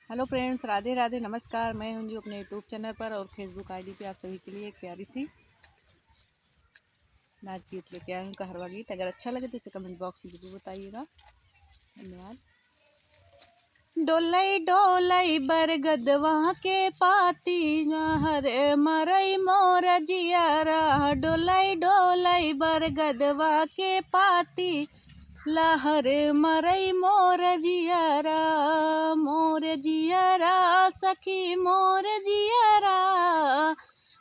Hello friends, Radhe Radhe, नमस्कार। मैं हूं जी अपने यूट्यूब चैनल पर और फेसबुक आईडी पे आप सभी के लिए एक प्यारी सी नाच गीत लेके आए हूँ, कहरवा गीत। अगर अच्छा लगे तो इसे कमेंट बॉक्स में जरूर बताइएगा। धन्यवाद। डोलई डोलई बरगदवा के पाती हरे मरई मोर जियारा। डोलई डोलई बरगदवा के पाती लहर मरई मोर जियारा। मोर जियारा सखी मोर जियारा।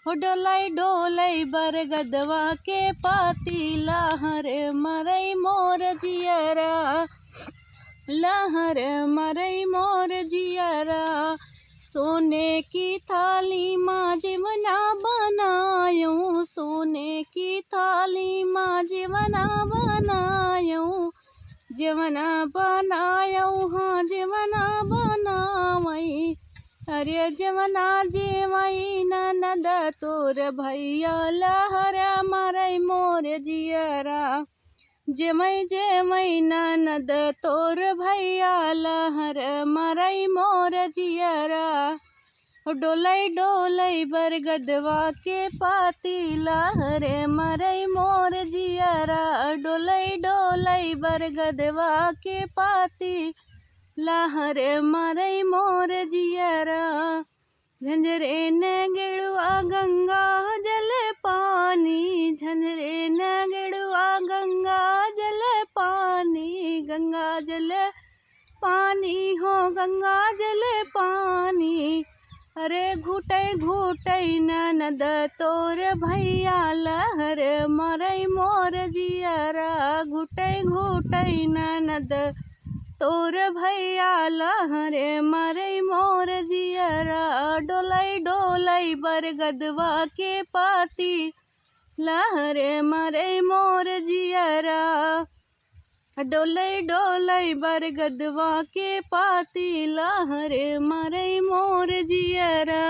डोलई डोलई बरगदवा के पाती लहर मरई मोर जियारा। लहर मरई मोर जियारा। सोने की थाली माँ जीवना बनायूं। सोने की थाली माँ जीवना बनायूं। जीवना बनायूं हाँ जीवना बनावई। अरे जीवना जेवई ननद तोर भैया। लहर मरई मोर जियारा। जेमई जेमई ननद तोर भैया। लहर मरई मोर जियारा। डोलई डोलई बरगदवा के पाती लहर मरई मोर जियारा। डोलई डोलई बरगदवा के पाती लहर मरई मोर जियारा। झंझरे न गिड़ुआ गंगा जल पानी। झंझरे न गिड़ुआ गंगा जल पानी। गंगा जल पानी हो गंगा जल पानी। अरे घुटई घुटई ननद तोर भैया। लहर मरई मोर जियारा। घुटई घुटई ननद तोर भैया। लहर मरई मोर जियारा। डोलई डोलई बरगदवा के पाती लहर मरई मोर जियारा। डोलई डोलई बरगदवा के पाती लहर मरई मोर जियारा।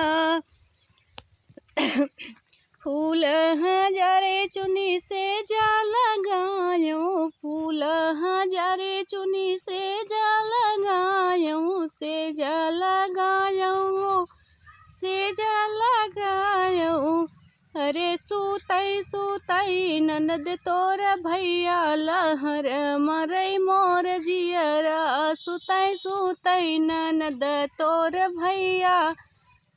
फूल हजारे चुनी से जा लगायूं। फूल हजारे चुनी से जा लगायूं। से जा लगायूं। से जा लगायूं। अरे सूतई सूतई ननद तोर भैया। लहर मरई मोर जियारा। सूतई सूतई ननद तोर भैया।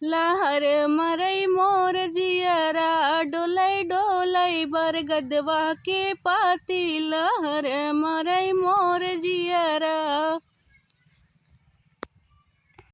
लहर मरई मोर जियारा। डोलई डोलई बरगदवा के पाती लहर मरई मोर जियारा।